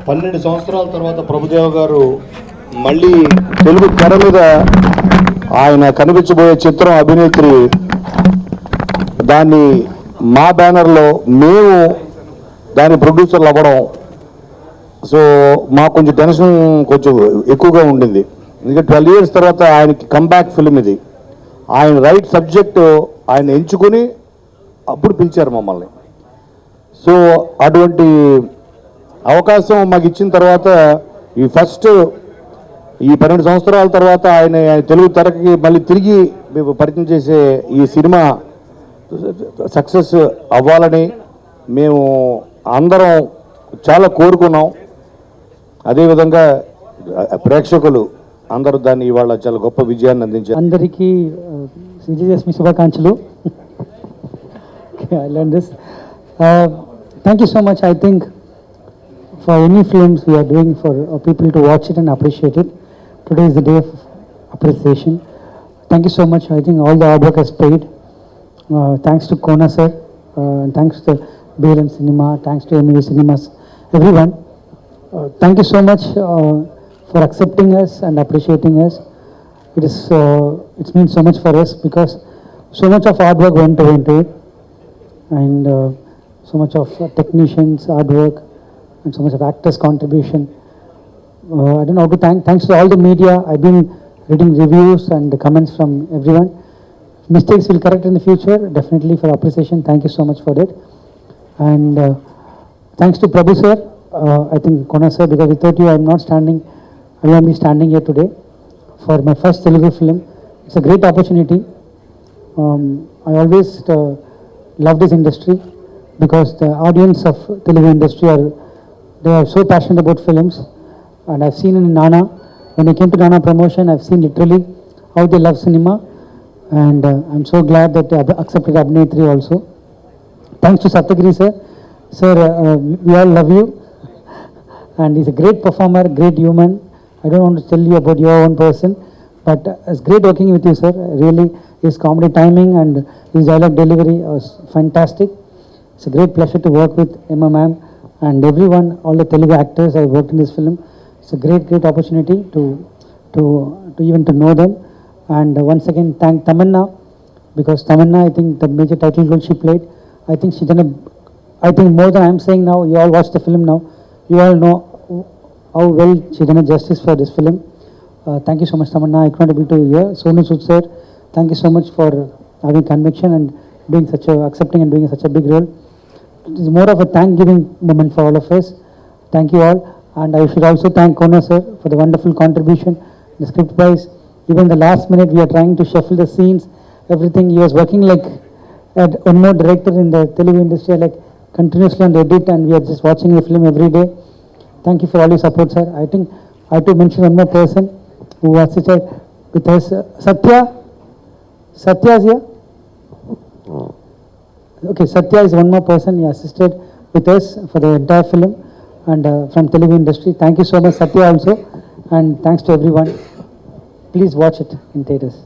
12 సంవత్సరాల తర్వాత ప్రభుదేవ గారు మళ్ళీ తెలుగు తెర మీద ఆయన కనిపించబోయే చిత్రం అభినేత్రి, దాన్ని మా బ్యానర్లో మేము దాని ప్రొడ్యూసర్లు అవ్వడం, సో మాకు కొంచెం టెన్షన్ కొంచెం ఎక్కువగా ఉండింది. ఎందుకంటే 12 years తర్వాత ఆయనకి కంబ్యాక్ ఫిల్మ్ ఇది. ఆయన రైట్ సబ్జెక్టు ఆయన ఎంచుకొని అప్పుడు పిలిచారు మమ్మల్ని. సో అటువంటి అవకాశం మాకు ఇచ్చిన తర్వాత ఈ 12 సంవత్సరాల తర్వాత ఆయన తెలుగు తెరకి మళ్ళీ తిరిగి పరిచయం చేసే ఈ సినిమా సక్సెస్ అవ్వాలని మేము అందరం చాలా కోరుకున్నాం. అదేవిధంగా ప్రేక్షకులు అందరూ దాన్ని ఇవాళ చాలా గొప్ప విజయాన్ని అందించారు. అందరికీ విజయదశమి శుభాకాంక్షలు. I learned this. Thank you so much. I think for any films we are doing for people to watch it and appreciate it, today is the day of appreciation. Thank you so much. I think all the hard work has paid. Thanks to Kona sir, and thanks to BLM Cinema, thanks to MV Cinemas, everyone. Thank you so much for accepting us and appreciating us. It means so much for us because so much of hard work went into it, and so much of technicians hard work and so much of actors contribution. I don't know how to thanks to all the media. I've been reading reviews and the comments from everyone. Mistakes will correct in the future, definitely for appreciation. Thank you so much for that. And thanks to Prabhu sir, I think Kona sir, because without you I won't be standing here today for my first Telugu film. It's a great opportunity. I always love this industry because the audience of Telugu industry they are so passionate about films, and I've seen in Nana, when I came to Nana promotion, I've seen literally how they love cinema, and I'm so glad that they accepted Abhinetri also. Thanks to Satyagiri sir. Sir, we all love you, and he's a great performer, great human. I don't want to tell you about your own person, but it's great working with you sir. Really, his comedy timing and his dialogue delivery was fantastic. It's a great pleasure to work with Emma ma'am and everyone, all the Telugu actors I worked in this film. It's a great opportunity to even to know them. And once again thank Tamanna, because Tamanna, I think the major title role she played, I think she done I think more than I'm saying now. You all watch the film now, you all know how well she done a justice for this film. Thank you so much Tamanna. I cannot able to hear. Sonu Sood sir, thank you so much for having conviction and doing accepting and doing such a big role. It is more of a thank-giving moment for all of us. Thank you all. And I should also thank Kona sir for the wonderful contribution, the script wise. Even the last minute we are trying to shuffle the scenes, everything. He was working like one more director in the Telugu industry, like continuously on the edit, and we are just watching the film every day. Thank you for all your support sir. I think I have to mention one more person who assisted with us. Satya is here? Okay, Satya is one more person. He assisted with us for the entire film, and from Telugu industry. Thank you so much Satya also, and thanks to everyone. Please watch it in theaters.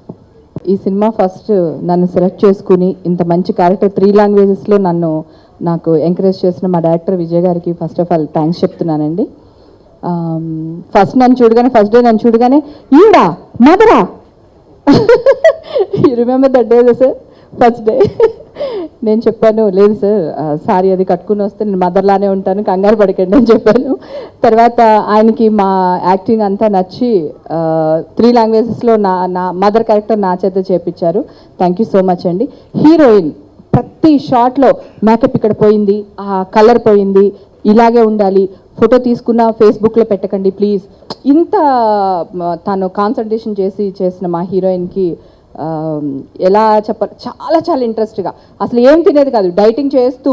ఈ cinema first నన్ను select చేసుకుని ఇంత మంచి character 3 లాంగ్వేజెస్లో నాకు encourage చేసిన మా director Vijay గారికి first of all thanks చెప్తున్నానండి. ఫస్ట్ డే నన్ను చూడగానే ఈడా మదరా you remember that day sir, first day నేను చెప్పాను లేదు సార్, సారీ అది కట్టుకుని వస్తే నేను మదర్లానే ఉంటాను, కంగారు పడకండి అని చెప్పాను. తర్వాత ఆయనకి మా యాక్టింగ్ అంతా నచ్చి 3 లాంగ్వేజెస్లో నా మదర్ క్యారెక్టర్ నా చేత చేపించారు. థ్యాంక్ యూ సో మచ్ అండి. హీరోయిన్ ప్రతి షాట్లో మేకప్ ఇక్కడ పోయింది, ఆ కలర్ పోయింది, ఇలాగే ఉండాలి, ఫోటో తీసుకున్న ఫేస్బుక్లో పెట్టకండి ప్లీజ్, ఇంత తను కాన్సన్ట్రేషన్ చేసిన మా హీరోయిన్కి ఎలా చెప్పాలి, చాలా ఇంట్రెస్ట్గా, అసలు ఏం తినేది కాదు, డైటింగ్ చేస్తూ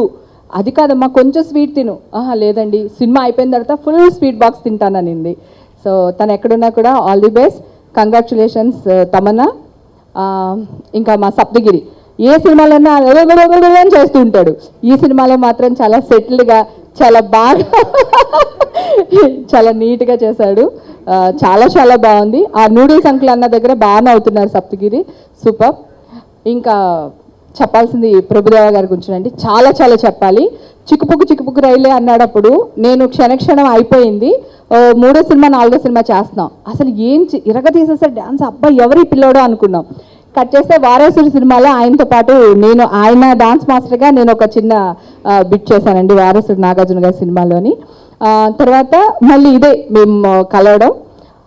అది కాదమ్మా కొంచెం స్వీట్ తిను, లేదండి సినిమా అయిపోయిన తర్వాత ఫుల్ స్వీట్ బాక్స్ తింటాననింది. సో తను ఎక్కడున్నా కూడా all the best, congratulations Tamannaah. ఇంకా మా సప్తగిరి ఏ సినిమాలన్నా అని చేస్తూ ఉంటాడు, ఈ సినిమాలో మాత్రం చాలా సెటిల్డ్గా చాలా బాగా చాలా నీట్గా చేశాడు. చాలా బాగుంది. ఆ నూడిల్స్ అంకుల్ అన్న దగ్గర బాగానే అవుతున్నారు సప్తగిరి, సూపర్. ఇంకా చెప్పాల్సింది ప్రభుదేవ గారి గురించి అండి, చాలా చెప్పాలి. చిక్కుపుక్కు రైలే అన్నాడప్పుడు నేను క్షణక్షణం అయిపోయింది. మూడో సినిమా 4వ సినిమా చేస్తున్నాం, అసలు ఏం ఇరగ తీసేసారు డ్యాన్స్, అబ్బాయి ఎవరి పిల్లోడో అనుకున్నాం. కట్ చేస్తే వారాసుడి సినిమాలో ఆయనతో పాటు ఆయన డాన్స్ మాస్టర్గా నేను ఒక చిన్న బిట్ చేశానండి వారాసుడు నాగార్జున గారి సినిమాలోని. తర్వాత మళ్ళీ ఇదే మేము కలవడం.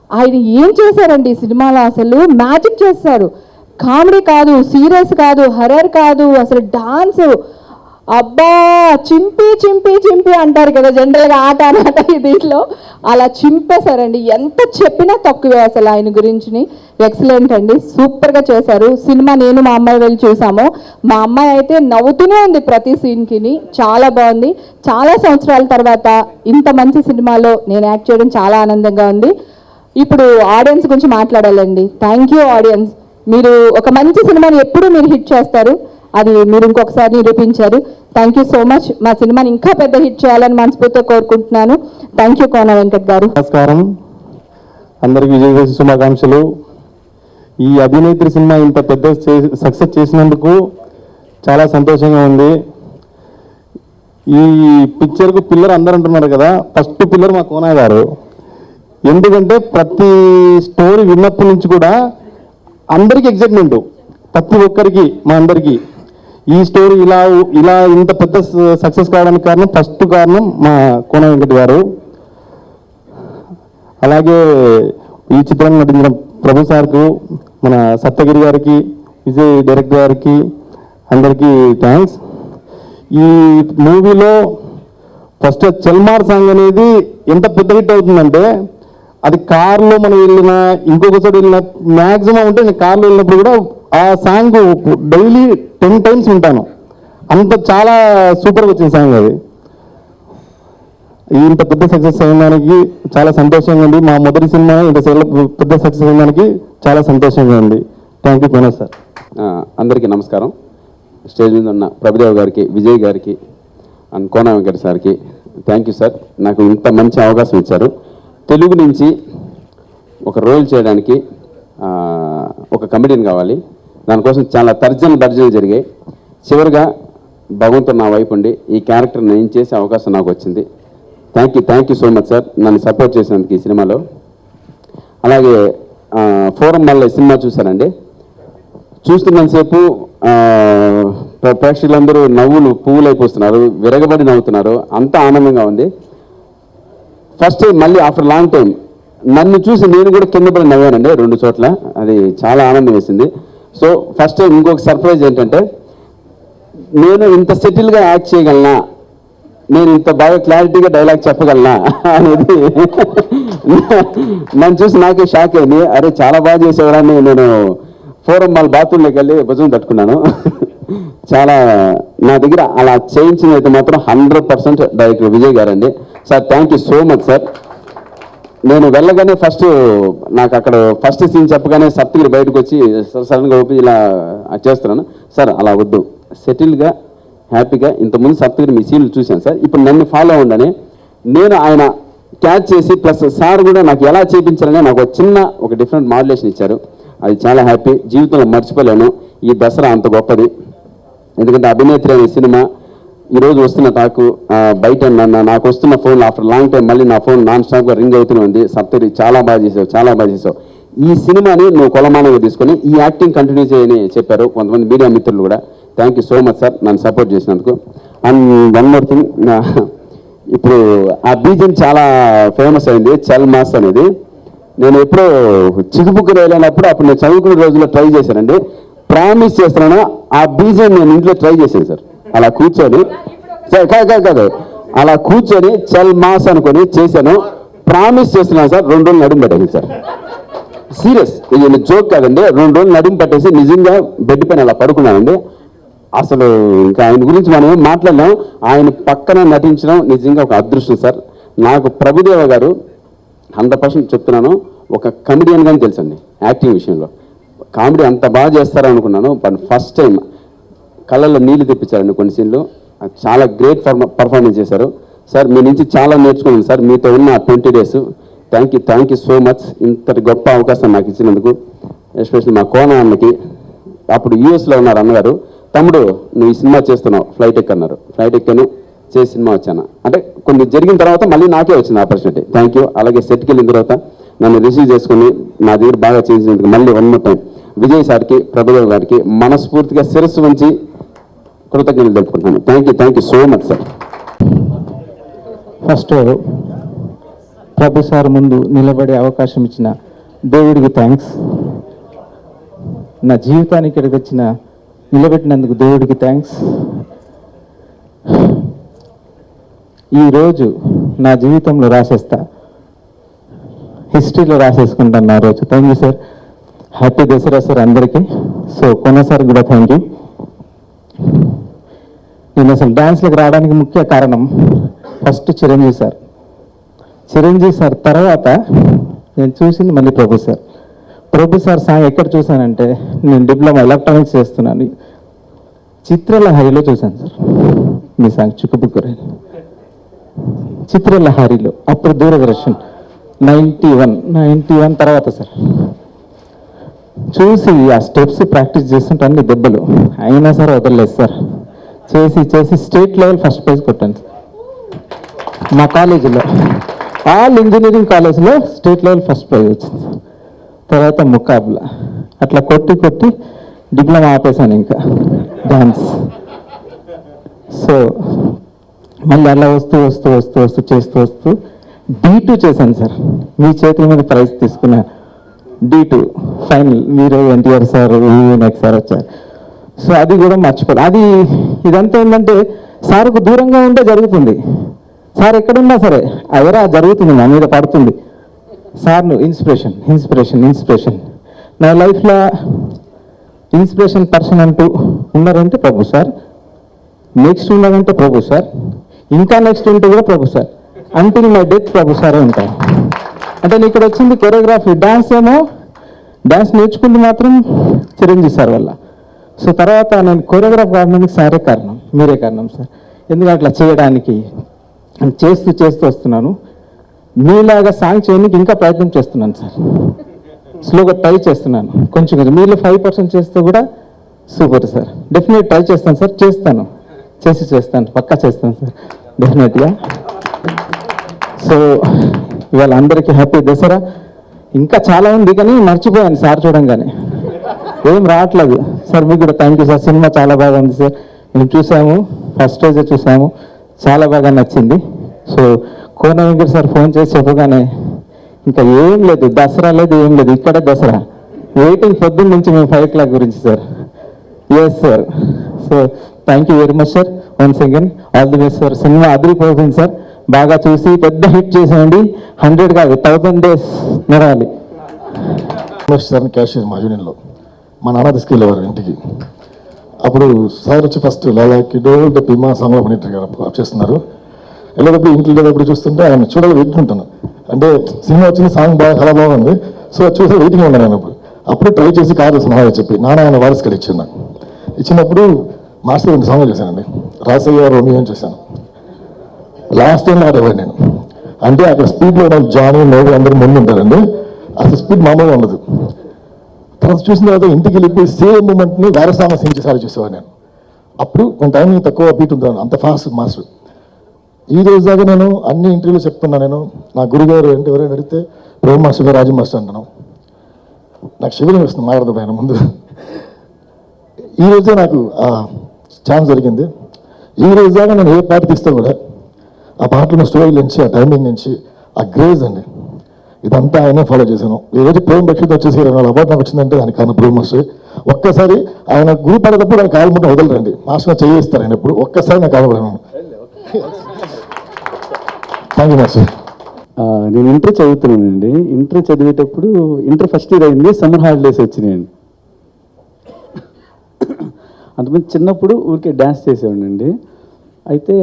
ఆయన ఏం చేశారండి ఈ సినిమాలో, అసలు మ్యాజిక్ చేస్తారు. కామెడీ కాదు, సీరియస్ కాదు, హర్రర్ కాదు, అసలు డాన్స్ అబ్బా చింపి చింపి చింపి అంటారు కదా జనరల్గా ఆట దీంట్లో అలా చింపేశారండి. ఎంత చెప్పినా తక్కువే అసలు ఆయన గురించి. ఎక్సలెంట్ అండి, సూపర్గా చేశారు. సినిమా నేను మా అమ్మాయి వెళ్ళి చూసాము. మా అమ్మాయి అయితే నవ్వుతూనే ఉంది ప్రతి సీన్కి. చాలా బాగుంది. చాలా సంవత్సరాల తర్వాత ఇంత మంచి సినిమాలో నేను యాక్ట్ చేయడం చాలా ఆనందంగా ఉంది. ఇప్పుడు ఆడియన్స్ గురించి మాట్లాడాలండి. థ్యాంక్ యూ ఆడియన్స్, మీరు ఒక మంచి సినిమాని ఎప్పుడు మీరు హిట్ చేస్తారు, అది మీరు ఇంకొకసారి నిరూపించారు. Thank you so much. మా సినిమాని ఇంకా పెద్ద హిట్ చేయాలని మనస్ఫూర్తిగా కోరుకుంటున్నాను. థ్యాంక్ యూ కోన వెంకట్ గారు. నమస్కారం, అందరికీ విజయదశమి శుభాకాంక్షలు. ఈ అభినేత్రి సినిమా ఇంత పెద్ద సక్సెస్ చేసినందుకు చాలా సంతోషంగా ఉంది. ఈ పిక్చర్కు పిల్లర్ అందరూ అంటున్నారు కదా, ఫస్ట్ పిల్లర్ మా కోన గారు. ఎందుకంటే ప్రతి స్టోరీ విన్నప్పటి నుంచి కూడా అందరికీ ఎగ్జైట్మెంట్, ప్రతి ఒక్కరికి మా అందరికీ ఈ స్టోరీ ఇలా ఇంత పెద్ద సక్సెస్ కావడానికి ఫస్ట్ కారణం మా కోన వెంకట్ గారు. అలాగే ఈ చిత్రంలో నటించిన ప్రభు సార్కు, మన సప్తగిరి గారికి, విజయ్ డైరెక్టర్ గారికి అందరికీ థ్యాంక్స్. ఈ మూవీలో ఫస్ట్ చల్మార్ సాంగ్ అనేది ఎంత పెద్ద హిట్ అవుతుందంటే, అది కార్లో మనం వెళ్ళినా ఇంకొకసారి వెళ్ళిన మ్యాక్సిమం ఉంటే నేను కార్లో వెళ్ళినప్పుడు కూడా ఆ సాంగ్ డైలీ 10 times వింటాను. అంత చాలా సూపర్గా వచ్చిన సాంగ్ అది. ఇంత పెద్ద సక్సెస్ అయినానికి చాలా సంతోషంగా ఉంది. మా మొదటి సినిమా ఇంత పెద్ద సక్సెస్ అయినానికి చాలా సంతోషంగా ఉంది. Thank you Vinod sir. అందరికీ నమస్కారం. స్టేజ్ మీద ఉన్న ప్రభుదేవ్ గారికి, విజయ్ గారికి అండ్ కోన వెంకట సార్కి థ్యాంక్ యూ సార్. నాకు ఇంత మంచి అవకాశం ఇచ్చారు. తెలుగు నుంచి ఒక రోల్ చేయడానికి ఒక కమెడియన్ కావాలి. దానికోసం చాలా తర్జనలు జరిగాయి. చివరిగా భగవంతుడు నా వైపు ఉండి ఈ క్యారెక్టర్ నేను చేసే అవకాశం నాకు వచ్చింది. Thank you so much sir, నన్ను సపోర్ట్ చేసినందుకు ఈ సినిమాలో. అలాగే ఫోరం మళ్ళీ సినిమా చూశానండి. చూస్తున్నంతసేపు ప్రేక్షకులందరూ పువ్వులైపోతున్నారు, విరగబడి నవ్వుతున్నారు, అంత ఆనందంగా ఉంది. ఫస్ట్ టైం మళ్ళీ ఆఫ్టర్ లాంగ్ టైం నన్ను చూసి నేను కూడా కింద పడి నవ్వానండి 2 చోట్ల. అది చాలా ఆనందం వేసింది. సో ఫస్ట్ టైం ఇంకొక సర్ప్రైజ్ ఏంటంటే, నేను ఇంత సెటిల్గా యాక్ట్ చేయగలనా, నేను ఇంత బాగా క్లారిటీగా డైలాగ్ చెప్పగలనా అనేది నన్ను చూసి నాకే షాక్ అయింది. అరే చాలా బాగా చేసేవాడని నేను ఫోరం మాల్ బాత్రూంలోకి వెళ్ళి భుజం తట్టుకున్నాను. చాలా నా దగ్గర అలా చేయించింది అయితే మాత్రం 100% డైరెక్టర్ విజయ్ గారండి. Sir thank you so much sir. నేను వెళ్ళగానే నాకు అక్కడ ఫస్ట్ సీన్ చెప్పగానే సప్తగిరి బయటకు వచ్చి సడన్గా ఓపి ఇలా చేస్తున్నాను. సార్ అలా వద్దు, సెటిల్గా హ్యాపీగా, ఇంతకుముందు సప్తగిరి మీ సీన్లు చూశాను సార్, ఇప్పుడు నన్ను ఫాలో అవ్వండి. నేను ఆయన క్యాచ్ చేసి ప్లస్ సార్ కూడా నాకు ఎలా చేయించారని నాకు ఒక డిఫరెంట్ మాడ్యులేషన్ ఇచ్చారు. అది చాలా హ్యాపీ, జీవితంలో మర్చిపోలేను. ఈ దసరా అంత గొప్పది. ఎందుకంటే అభినేత్రి అనే సినిమా ఈరోజు వస్తున్న టాకు బయట నాకు వస్తున్న ఫోన్ ఆఫ్టర్ లాంగ్ టైం మళ్ళీ నా ఫోన్ నాన్ స్టాప్గా రింగ్ అవుతూనే ఉంది. సప్తగిరి చాలా బాగా చేసావు. ఈ సినిమాని నువ్వు కొలమానంగా తీసుకొని ఈ యాక్టింగ్ కంటిన్యూ చేయని చెప్పారు కొంతమంది మీడియా మిత్రులు కూడా. Thank you so much sir, నన్ను సపోర్ట్ చేసినందుకు. అండ్ వన్ మోర్ థింగ్, ఇప్పుడు ఆ బీజం చాలా ఫేమస్ అయింది, చల్ మాస్ అనేది. నేను ఎప్పుడో చిగుపుకు వెళ్ళినప్పుడు అప్పుడు నేను చదువుకునే రోజుల్లో ట్రై చేశానండి. ప్రామిస్ చేస్తున్నాను, ఆ బీజం నేను ఇంట్లో ట్రై చేశాను సార్. అలా కూర్చొని కాదు అలా కూర్చొని చల్ మాస్ అనుకొని చేశాను. ప్రామిస్ చేస్తున్నాను సార్, 2 రోజులు నడుము పెట్టేసి సార్, సీరియస్, ఇది జోక్ కాదండి. 2 రోజులు నడుము పట్టేసి నిజంగా బెడ్ పైన అలా పడుకున్నానండి. అసలు ఇంకా ఆయన గురించి మనం ఏం మాట్లాడలేం. ఆయన పక్కన నటించడం నిజంగా ఒక అదృష్టం సార్. నాకు ప్రభుదేవ గారు 100% చెప్తున్నాను, ఒక కమెడియన్ గానే తెలుసండి. యాక్టింగ్ విషయంలో కామెడీ అంత బాగా చేస్తారనుకున్నాను, బట్ ఫస్ట్ టైం కళ్ళల్లో నీళ్లు తెప్పించారండి కొన్ని సీన్లు. చాలా గ్రేట్ పర్ఫార్మెన్స్ చేశారు సార్. మీ నుంచి చాలా నేర్చుకున్నాను సార్, మీతో ఉన్న 20 days. Thank you so much, ఇంతటి గొప్ప అవకాశం నాకు ఇచ్చినందుకు. ఎస్పెషల్లీ మా కోన అన్నకి, అప్పుడు యూఎస్లో ఉన్నారు అన్నగారు, తమ్ముడు నువ్వు ఈ సినిమా చేస్తున్నావు, ఫ్లైట్ ఎక్కన్నారు. ఫ్లైట్ ఎక్కాను, చేసి సినిమా వచ్చాను. అంటే కొన్ని జరిగిన తర్వాత మళ్ళీ నాకే వచ్చింది ఆపర్చునిటీ. Thank you. అలాగే సెట్కి వెళ్ళిన తర్వాత నన్ను రిసీవ్ చేసుకుని నా దగ్గర బాగా చేసినందుకు మళ్ళీ వన్ మోర్ టైం విజయ్ సార్కి, ప్రభుదేవ్ గారికి మనస్ఫూర్తిగా శిరస్సు వంచి కృతజ్ఞతలు తెలుపుకుంటున్నాను. Thank you so much sir. First Prabhu sir ముందు నిలబడే అవకాశం ఇచ్చిన దేవుడికి థ్యాంక్స్. నా జీవితానికి ఇక్కడికి వచ్చిన నిలబెట్టినందుకు దేవుడికి థ్యాంక్స్. ఈరోజు నా జీవితంలో రాసేస్తా, హిస్టరీలో రాసేసుకుంటాను నా రోజు. Thank you sir. Happy Dasara sir అందరికీ. సో కొనసారి కూడా థ్యాంక్ యూ. నేను అసలు డ్యాన్స్లకు రావడానికి ముఖ్య కారణం first Chiranjeevi sir. Chiranjeevi sir తర్వాత నేను చూసింది మళ్ళీ ప్రభు సార్. ప్రభు సార్ సాంగ్ ఎక్కడ చూశానంటే నేను డిప్లొమా ఎలక్ట్రానిక్స్ చేస్తున్నాను, చిత్రలహరిలో చూశాను సార్ మీ సాంగ్ చుక్కుబుక్కురే. చిత్రలహరిలో అప్పుడు దూరదర్శన్ 91 తర్వాత సార్ చూసి ఆ స్టెప్స్ ప్రాక్టీస్ చేస్తుంటే అన్ని దెబ్బలు అయినా సార్ వదలలేదు సార్. చేసి స్టేట్ లెవెల్ ఫస్ట్ ప్రైజ్ కొట్టాను సార్ మా కాలేజీలో. ఆల్ ఇంజనీరింగ్ కాలేజ్లో స్టేట్ లెవెల్ ఫస్ట్ ప్రైజ్ వచ్చింది. తర్వాత ముకాబ్లా అట్లా కొట్టి డిప్లొమా ఆపేశాను ఇంకా డాన్స్. సో మళ్ళీ అలా వస్తూ చేస్తూ D2 చేశాను సార్. మీ చేతుల మీద ప్రైజ్ తీసుకున్నాను. D2 ఫైనల్ మీరు ఎన్టీఆర్ సార్, వినాయక్ సార్ వచ్చారు. సో అది కూడా మర్చిపోలేదు. అది ఇదంతా ఏంటంటే సార్కు దూరంగా ఉంటే జరుగుతుంది. సార్ ఎక్కడున్నా సరే ఎవరా జరుగుతుంది, నా మీద పడుతుంది. సార్ను ఇన్స్పిరేషన్ నా లైఫ్లో ఇన్స్పిరేషన్ పర్సన్ అంటూ ఉన్నారంటే ప్రభు సార్. నెక్స్ట్ ఉన్నారంటే ప్రభు సార్. ఇంకా నెక్స్ట్ ఉంటే కూడా ప్రభు సార్. అంటిల్ మై డెత్ ప్రభు సారే ఉంటారు. అంటే నేను ఇక్కడ వచ్చింది కొరియోగ్రఫీ, డ్యాన్స్ నేర్చుకుంది మాత్రం చిరంజీవి సార్ వల్ల. సో తర్వాత నేను కొరియోగ్రాఫ్ కావడానికి సారే కారణం, మీరే కారణం సార్. ఎందుకంటే అట్లా చేయడానికి చేస్తూ వస్తున్నాను. మీలాగా సాంగ్ చేయడానికి ఇంకా ప్రయత్నం చేస్తున్నాను సార్. స్లోగా ట్రై చేస్తున్నాను కొంచెం. మీలో 5% చేస్తే కూడా సూపర్ సార్. డెఫినెట్ ట్రై చేస్తాను సార్. చేస్తాను పక్కా చేస్తాను సార్ డెఫినెట్గా. సో ఇవాళ అందరికీ హ్యాపీ దసరా. ఇంకా చాలా ఉంది కానీ మర్చిపోయాను సార్ చూడంగానే, ఏం రావట్లేదు సార్. మీకు కూడా థ్యాంక్ యూ సార్. సినిమా చాలా బాగా ఉంది సార్. మేము చూసాము, ఫస్ట్ రోజే చూసాము, చాలా బాగా నచ్చింది. So Kona Venkat sir phone చేసి చెప్పగానే ఇంకా ఏం లేదు, దసరా లేదు, ఏం లేదు, ఇక్కడే దసరా. వెయిటింగ్ పొద్దున్న నుంచి మేము 5 o'clock గురించి sir. Yes sir. So thank you very much sir. Once again all the best sir. Cinema అదిరిపోతుంది సార్. బాగా చూసి పెద్ద హిట్ చేసేయండి. 100 కాదు 1000 days నడవాలి. సార్ క్యాషియర్ మా యూనియన్లో మా నాన్న తీసుకెళ్ళేవారు ఇంటికి. అప్పుడు సార్ వచ్చి ఫస్ట్ లాలాకి డోల్ ద పిమా సాంగ్లో పనిట్టు చేస్తున్నారు. వెళ్ళేటప్పుడు ఇంటికి వెళ్ళేటప్పుడు చూస్తుంటే ఆయన చూడాలి వెయిట్కుంటాను. అంటే సినిమా వచ్చింది, సాంగ్ బాగా చాలా బాగుంది. సో చూసి వెయిటింగ్ ఉన్నాను నేను. అప్పుడు ట్రై చేసి కాదు మహారాజ్ చెప్పి నాన్న ఆయన వారస్ కడ ఇచ్చింది. ఇచ్చినప్పుడు మాస్టర్ 2 సాంగ్లు చేశానండి. రాసయ్య రోమియో అని చేశాను. లాస్ట్ టైం ఆడేవాడు నేను. అంటే అక్కడ స్పీడ్లో జానీ నోడు అందరూ ముందు ఉంటారండి. అసలు స్పీడ్ మామూలుగా ఉండదు. తర్వాత చూసిన తర్వాత ఇంటికి వెళ్ళిపోయి సేమ్ మూమెంట్ని వేరే సాంగ్ సించేసారి చేసేవాడు నేను. అప్పుడు కొంత టైం తక్కువ బీట్ ఉంటాను, అంత ఫాస్ట్ మాస్టర్. ఈ రోజు దాకా నేను అన్ని ఇంటర్వ్యూలో చెప్తున్నా. నేను నా గురుగారు అంటే ఎవరైనా అడిగితే ప్రేమ మాస్టర్ గారు, రాజు మాస్టర్ అంటున్నాను. నాకు శివరం వస్తుంది మాట్లాడదు ఆయన ముందు. ఈ రోజే నాకు ఛాన్స్ జరిగింది. ఈ రోజు దాకా నేను ఏ పాట తీస్తే కూడా ఆ పాటలో స్టోరీ నుంచి, ఆ టైమింగ్ నుంచి, ఆ గ్రేజ్ అండి, ఇదంతా ఆయనే ఫాలో చేశాను. ఈరోజు ప్రేమ రక్షిత వచ్చేసి 20 అవార్డు నాకు వచ్చిందంటే దానికి కారణం ప్రేమ మాస్టర్. ఒక్కసారి ఆయన గురి పడేటప్పుడు ఆయన కాలు ముట్ట వదలరండి, మాస్టర్ చేయిస్తారు ఆయన ఎప్పుడు. ఒక్కసారి నాకు కావాలను. Thank you master. నేను ఇంటర్ చదువుతున్నానండి. ఇంటర్ చదివేటప్పుడు ఇంటర్ ఫస్ట్ ఇయర్ అయింది, సమ్మర్ హాలిడేస్ వచ్చినాయండి. అంతమంది చిన్నప్పుడు ఊరికే డ్యాన్స్ చేసేవాడినండి. అయితే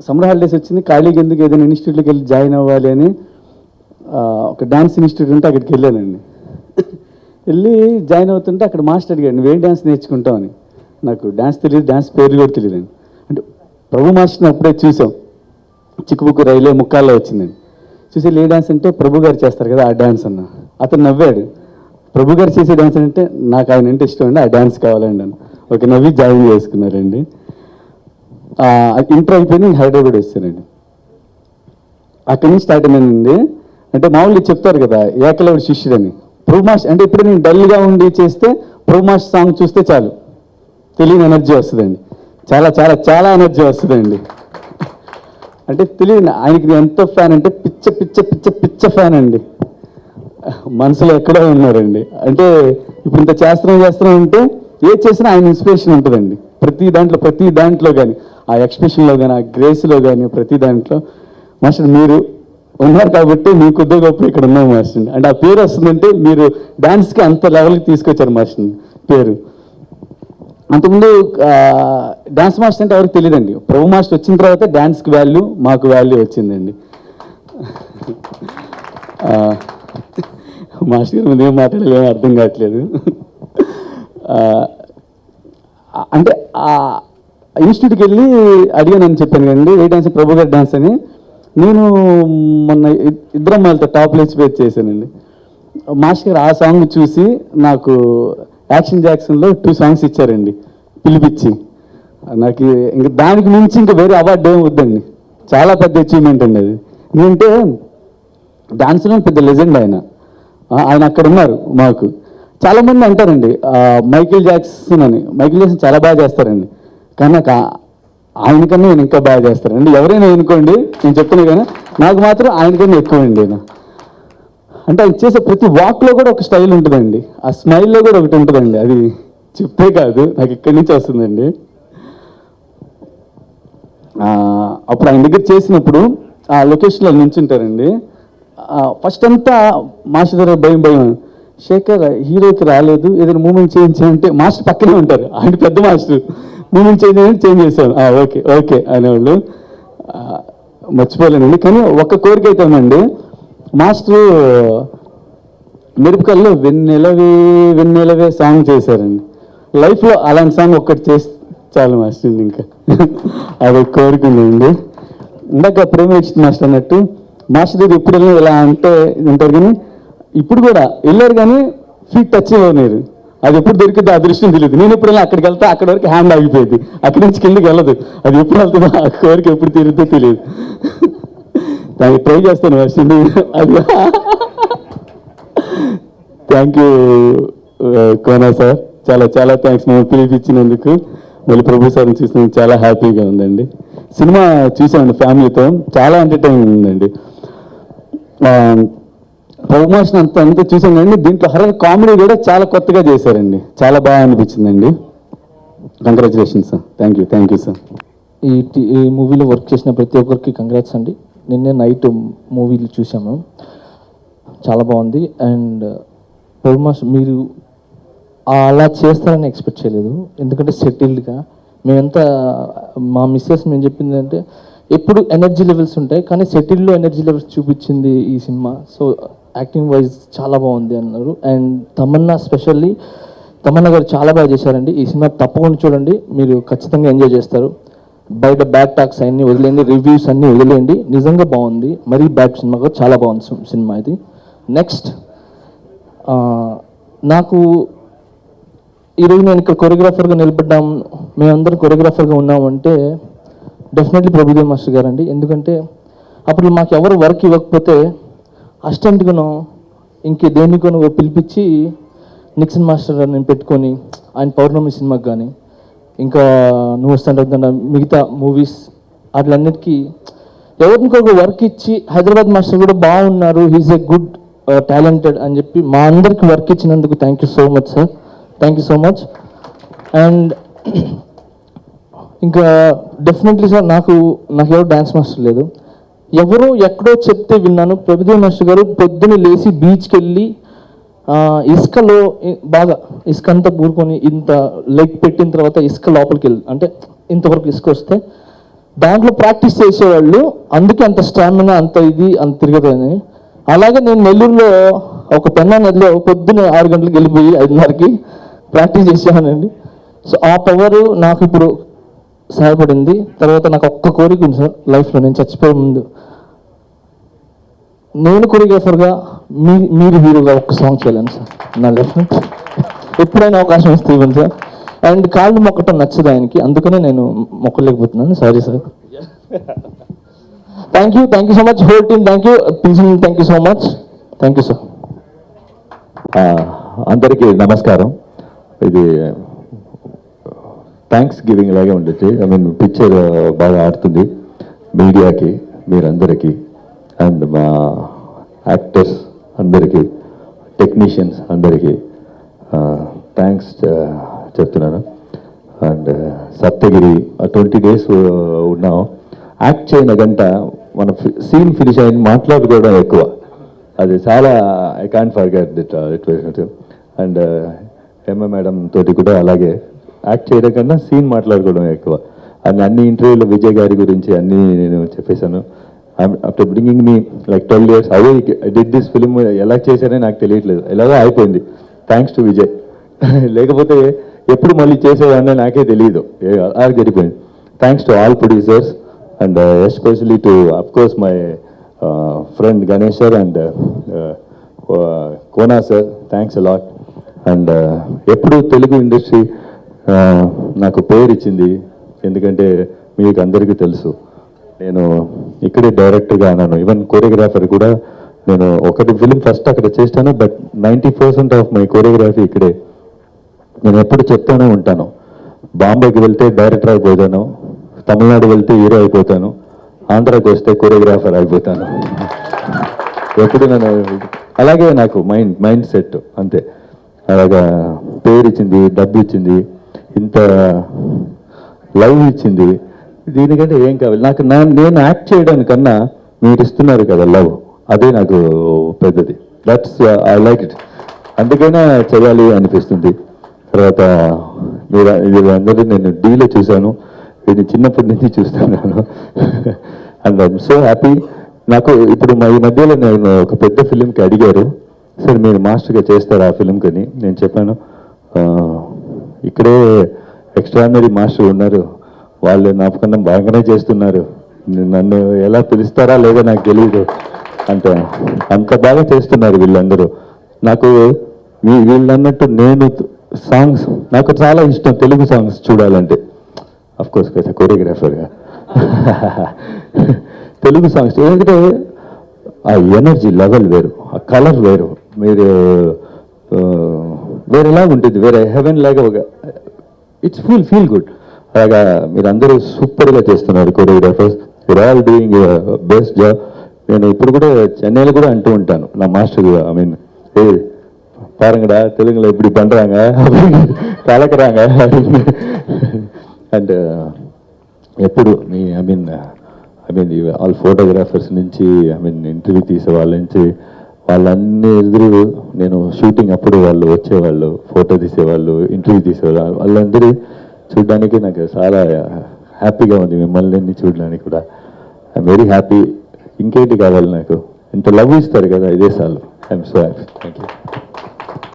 సమ్మర్ హాలిడేస్ వచ్చింది, ఖాళీగా ఎందుకు ఏదైనా ఇన్స్టిట్యూట్లోకి వెళ్ళి జాయిన్ అవ్వాలి అని ఒక డ్యాన్స్ ఇన్స్టిట్యూట్ ఉంటే అక్కడికి వెళ్ళానండి. వెళ్ళి జాయిన్ అవుతుంటే అక్కడ మాస్టర్ అడిగాడు, నువ్వేం డ్యాన్స్ నేర్చుకుంటావని. నాకు డ్యాన్స్ తెలియదు, డ్యాన్స్ పేర్లు కూడా తెలియదండి. అంటే ప్రభు మాస్టర్ని అప్పుడే చూసాం, చిక్కుబుక్కు రైలే ముక్కాల్లో వచ్చిందండి. చూసి ఏ డ్యాన్స్ అంటే ప్రభు గారు చేస్తారు కదా ఆ డ్యాన్స్ అన్న. అతను నవ్వాడు, ప్రభు గారు చేసే డ్యాన్స్ అంటే నాకు ఆయన అంటే ఇష్టం అండి, ఆ డ్యాన్స్ కావాలండి అని. ఓకే నవ్వి జాయిన్ చేసుకున్నారండి. ఇంటర్ అయిపోయింది, ఇంక హైదరాబాద్ వచ్చానండి. అక్కడి నుంచి స్టార్ట్ అయిందండి. అంటే మామూలుగా చెప్తారు కదా ఏకలవుడి శిష్యుడని. ప్రభు మాస్టర్ అంటే ఇప్పుడు నేను డల్గా ఉండి చేస్తే ప్రభు మాస్టర్ సాంగ్ చూస్తే చాలు తెలియని ఎనర్జీ వస్తుందండి. చాలా చాలా చాలా ఎనర్జీ వస్తుందండి. అంటే తెలియదు ఆయనకి నేను ఎంత ఫ్యాన్ అంటే పిచ్చ పిచ్చ పిచ్చ పిచ్చ ఫ్యాన్ అండి. మనసులో ఎక్కడో ఉన్నారండి. అంటే ఇప్పుడు ఇంత చేస్తున్నాం అంటే ఏ చేసినా ఆయన ఇన్స్పిరేషన్ ఉంటుందండి. ప్రతి దాంట్లో కానీ ఆ ఎక్స్ప్రెషన్లో కానీ ఆ గ్రేస్లో కానీ ప్రతి దాంట్లో మాస్టర్ మీరు ఉన్నారు కాబట్టి మీ కొద్ది గొప్ప ఇక్కడ ఉన్నాం మాస్టర్. అంటే ఆ పేరు వస్తుందంటే మీరు డాన్స్కి అంత లెవెల్కి తీసుకొచ్చారు మాస్టర్ పేరు. అంతకుముందు డాన్స్ మాస్టర్ అంటే ఎవరికి తెలియదండి. ప్రభు మాస్టర్ వచ్చిన తర్వాత డాన్స్కి వాల్యూ మాకు వాల్యూ వచ్చిందండి. మాస్టర్ గారి ముందు ఏం మాట్లాడలేమో అర్థం కావట్లేదు. అంటే ఇన్స్టిట్యూట్కి వెళ్ళి అడిగానని చెప్పాను కదండి ఏ డాన్స్ ప్రభు గారి డాన్స్ అని. నేను మొన్న ఇద్దరం వాళ్ళతో టాప్ లేచిపోయి చేశానండి. మాస్టర్ గారు ఆ సాంగ్ చూసి నాకు యాక్షన్ జాక్సన్లో 2 సాంగ్స్ ఇచ్చారండి పిలిపించి. నాకు ఇంకా దానికి మించి ఇంకా వేరే అవార్డు ఏమి వద్దండి. చాలా పెద్ద అచీవ్మెంట్ అండి అది. ఎందుకంటే డాన్స్లో పెద్ద లెజెండ్ ఆయన అక్కడ ఉన్నారు. మాకు చాలామంది అంటారండి మైకేల్ జాక్సన్ అని. మైకేల్ జాక్సన్ చాలా బాగా చేస్తారండి, కానీ నాకు ఆయనకన్నా నేను ఇంకా బాగా చేస్తానండి. ఎవరైనా అనుకోండి నేను చెప్తున్నా కానీ నాకు మాత్రం ఆయనకన్నా ఎక్కువ అండి. అంటే ఆయన చేసే ప్రతి వాక్లో కూడా ఒక స్టైల్ ఉంటుందండి. ఆ స్మైల్లో కూడా ఒకటి ఉంటుందండి. అది చెప్తే కాదు, నాకు ఇక్కడి నుంచి వస్తుందండి. అప్పుడు ఆయన దగ్గర చేసినప్పుడు ఆ లొకేషన్లో నుంచుంటారండి. ఫస్ట్ అంతా మాస్టర్ దగ్గర భయం శేఖర్ హీరోకి రాలేదు ఏదైనా మూమెంట్ చేంజ్ చేయంటే మాస్టర్ పక్కనే ఉంటారు. ఆయన పెద్ద మాస్టర్ మూమెంట్ చేంజ్ చేశాను ఓకే ఓకే అనేవాళ్ళు. మర్చిపోలేనండి. కానీ ఒక్క కోరిక అయితే ఉందండి. మాస్టర్ మిరపకల్లో వెన్నెలవే వెన్నెలవే సాంగ్ చేశారండి. లైఫ్లో అలాంటి సాంగ్ ఒక్కటి చేసి చాలు మాస్టర్. ఇంకా అది కోరిక ఉందండి. ఇందాక ప్రేమేక్షిత్ మాస్టర్ అన్నట్టు మాస్టర్ దగ్గర ఎప్పుడు వెళ్ళినా ఇలా అంటే ఉంటారు, కానీ ఇప్పుడు కూడా వెళ్ళారు కానీ ఫీట్ టచ్ అవ్వలేరు. అది ఎప్పుడు దొరికిందో అదృష్టం తెలియదు. నేను ఎప్పుడైనా అక్కడికి వెళ్తే అక్కడ వరకు హ్యాండ్ ఆగిపోయింది, అక్కడి నుంచి కిందకి వెళ్ళదు. అది ఎప్పుడు వెళ్తుందో ఆ కోరిక ఎప్పుడు తీరుద్దో తెలియదు. దానికి ట్రై చేస్తాను మాస్టర్. అది థ్యాంక్ యూ కోనా సార్, చాలా చాలా థ్యాంక్స్ మమ్మల్ని పిలిపించినందుకు. మళ్ళీ ప్రభు సార్ని చూసినందుకు చాలా హ్యాపీగా ఉందండి. సినిమా చూసామండి ఫ్యామిలీతో, చాలా ఎంటర్టైనింగ్ ఉందండి. ప్రభు మాస్టర్ అంతా చూసాం కానీ దీంట్లో హర్రర్ కామెడీ కూడా చాలా కొత్తగా చేశారండి. చాలా బాగా అనిపించిందండి. Congratulations sir. Thank you sir. ఈ మూవీలో వర్క్ చేసిన ప్రతి ఒక్కరికి కంగ్రాట్స్ అండి. నిన్నే నైట్ మూవీలు చూసాము, చాలా బాగుంది. అండ్ ప్రభు మాస్టర్ మీరు అలా చేస్తారని ఎక్స్పెక్ట్ చేయలేదు. ఎందుకంటే సెటిల్డ్గా మేమంతా మా మిస్సెస్ మేము చెప్పింది అంటే ఎప్పుడు ఎనర్జీ లెవెల్స్ ఉంటాయి, కానీ సెటిల్లో ఎనర్జీ లెవెల్స్ చూపించింది ఈ సినిమా. సో యాక్టింగ్ వైజ్ చాలా బాగుంది అన్నారు. అండ్ తమన్నా స్పెషల్లీ తమన్నా గారు చాలా బాగా చేశారండి. ఈ సినిమా తప్పకుండా చూడండి, మీరు ఖచ్చితంగా ఎంజాయ్ చేస్తారు. బయట బ్యాడ్ టాక్స్ అన్నీ వదిలేండి, రివ్యూస్ అన్నీ వదిలేండి, నిజంగా బాగుంది. మరీ బ్యాడ్ సినిమా కూడా చాలా బాగుంది సినిమా ఇది. నెక్స్ట్ నాకు ఈరోజు నేను ఇక్కడ కొరియోగ్రాఫర్గా నిలబడ్డాం, మేమందరం కొరియోగ్రాఫర్గా ఉన్నామంటే డెఫినెట్లీ ప్రభుదేవ్ మాస్టర్ గారు అండి. ఎందుకంటే అప్పుడు మాకు ఎవరు వర్క్ ఇవ్వకపోతే అసిస్టెంట్గానో దేనికోనో పిలిపించి నిక్సన్ మాస్టర్ నేను పెట్టుకొని ఆయన పౌర్ణమి సినిమాకి కానీ ఇంకా నువ్వు వస్తుంటే మిగతా మూవీస్ అట్లన్నిటికీ ఎవరికొక వర్క్ ఇచ్చి హైదరాబాద్ మాస్టర్ కూడా బాగున్నారు, హీఈస్ ఏ గుడ్ టాలెంటెడ్ అని చెప్పి మా అందరికి వర్క్ ఇచ్చినందుకు thank you so much sir. Thank you so much. And ఇంకా డెఫినెట్లీ సార్ నాకు ఎవరు డ్యాన్స్ మాస్టర్ లేదు, ఎవరో ఎక్కడో చెప్తే విన్నాను. ప్రభుదేవ్ మాస్టర్ గారు పొద్దున్న లేచి బీచ్కి వెళ్ళి ఇసుకలో బాగా ఇసుక అంతా పూరుకొని ఇంత లెగ్ పెట్టిన తర్వాత ఇసుక లోపలికి వెళ్ళి అంటే ఇంతవరకు ఇసుక వస్తే దాంట్లో ప్రాక్టీస్ చేసేవాళ్ళు, అందుకే అంత స్టామినా అంత అంత తిరగదని. అలాగే నేను నెల్లూరులో ఒక పెన్నా నదిలో పొద్దున్న 6 గంటలకు వెళ్ళిపోయి 5:30కి ప్రాక్టీస్ చేసానండి. సో ఆ పవర్ నాకు ఇప్పుడు సహాయపడింది. తర్వాత నాకు ఒక్క కోరిక ఉంది సార్ లైఫ్లో, నేను చచ్చిపోయే ముందు నేను కొరియోగ్రాఫర్గా మీరు హీరోగా ఒక్క సాంగ్ చేయాలని సార్ నా లైఫ్లో. ఎప్పుడైనా అవకాశం ఇస్తే ఇవ్వండి సార్. అండ్ కాళ్ళు మొక్కటం నచ్చదు ఆయనకి, అందుకనే నేను మొక్కలేకపోతున్నాను. Sorry sir. Thank you so much whole team. Thank you so much. Thank you sir. అందరికీ నమస్కారం. ఇది థ్యాంక్స్ గివింగ్ లాగే ఉండొచ్చు. ఐ మీన్ పిక్చర్ బాగా ఆడుతుంది మీడియాకి, మీరందరికీ, అండ్ మా యాక్టర్స్ అందరికీ, టెక్నీషియన్స్ అందరికీ థ్యాంక్స్ చెప్తున్నాను. అండ్ సప్తగిరి 20 days ఉన్నాం. యాక్ట్ చేయన గంట మన సీన్ ఫినిష్ అయిన మాట్లాడుకోవడం ఎక్కువ. అది చాలా I can't forget it. And madam తోటి కూడా అలాగే యాక్ట్ చేయడం కన్నా సీన్ మాట్లాడుకోవడం ఎక్కువ. అండ్ అన్ని ఇంటర్వ్యూలో విజయ్ గారి గురించి అన్నీ నేను చెప్పేశాను. After bringing me like 12 years away I did this film. ఎలా చేశారని నాకు తెలియట్లేదు, ఎలాగో అయిపోయింది. Thanks to Vijay. లేకపోతే ఎప్పుడు మళ్ళీ చేసేవాడిని నాకే తెలియదు, అలా జరిగిపోయింది. Thanks to all producers and especially to of course my friend Ganesh sir and Kona sir. Thanks a lot. And ఎప్పుడు తెలుగు ఇండస్ట్రీ నాకు పేరు ఇచ్చింది, ఎందుకంటే మీకు అందరికీ తెలుసు నేను ఇక్కడే డైరెక్టర్గా అన్నాను, ఈవెన్ కోరియోగ్రాఫర్ కూడా. నేను ఒకటి ఫిలిం ఫస్ట్ అక్కడ చేస్తాను, బట్ 90% ఆఫ్ మై కోరియోగ్రఫీ ఇక్కడే. నేను ఎప్పుడు చెప్తానే ఉంటాను, బాంబేకి వెళ్తే డైరెక్టర్ అయిపోతాను, తమిళనాడు వెళ్తే హీరో అయిపోతాను, ఆంధ్రాకి వస్తే కోరియోగ్రాఫర్ అయిపోతాను. ఎప్పుడు నేను అలాగే, నాకు మైండ్ సెట్ అంతే. అలాగా పేరు ఇచ్చింది, డబ్బు ఇచ్చింది, ఇంత లవ్ ఇచ్చింది. దీనికంటే ఏం కావాలి నాకు? నేను యాక్ట్ చేయడానికన్నా మీరు ఇస్తున్నారు కదా లవ్, అదే నాకు పెద్దది. That's I like it. అందుకనే చేయాలి అనిపిస్తుంది. తర్వాత మీరు అందరూ నేను డీలో చూశాను, ఇది చిన్నప్పటి నుంచి చూస్తున్నాను. And I'm so happy. నాకు ఇప్పుడు ఈ మధ్యలో నేను ఒక పెద్ద ఫిలింకి అడిగారు, సార్ మీరు మాస్టర్గా చేస్తారు ఆ ఫిలింకని. నేను చెప్పాను, ఇక్కడే ఎక్స్ట్రాడినరీ మాస్టర్ ఉన్నారు, వాళ్ళు నాకన్నా బాగానే చేస్తున్నారు, నన్ను ఎలా పిలుస్తారా లేదో నాకు తెలియదు, అంత బాగా చేస్తున్నారు వీళ్ళందరూ. నాకు వీళ్ళు అన్నట్టు నేను సాంగ్స్ నాకు చాలా ఇష్టం, తెలుగు సాంగ్స్ చూడాలంటే. అఫ్కోర్స్ కదా కోరియోగ్రాఫర్గా తెలుగు సాంగ్స్, ఎందుకంటే ఆ ఎనర్జీ లెవెల్ వేరు, ఆ కలర్ వేరు, మీరు వేరేలా ఉంటుంది, వేరే హెవెన్ లాగా ఒక ఇట్స్ ఫీల్ గుడ్. అలాగా మీరందరూ సూపర్గా చేస్తున్నారు choreographers. Your all doing best job. నేను ఇప్పుడు కూడా చెన్నైలో కూడా అంటూ ఉంటాను నా మాస్టర్, ఐ మీన్ ఏ பாருங்கடா தெலுங்குல இப்படி பண்றாங்க கலக்குறாங்க. అండ్ ఎప్పుడు me I mean all photographers నుంచి, ఐ మీన్ ఇంటర్వ్యూ తీసే వాళ్ళ నుంచి, వాళ్ళన్నీ ఎదురు నేను షూటింగ్ అప్పుడు వాళ్ళు వచ్చేవాళ్ళు, ఫోటో తీసేవాళ్ళు, ఇంటర్వ్యూ తీసేవాళ్ళు, వాళ్ళందరూ చూడడానికి నాకు చాలా హ్యాపీగా ఉంది. మిమ్మల్ని చూడడానికి కూడా ఐఎమ్ వెరీ హ్యాపీ. ఇంకేంటి కావాలి నాకు? ఇంత లవ్ ఇస్తారు కదా, ఇదే చాలు. I'm so happy. Thank you.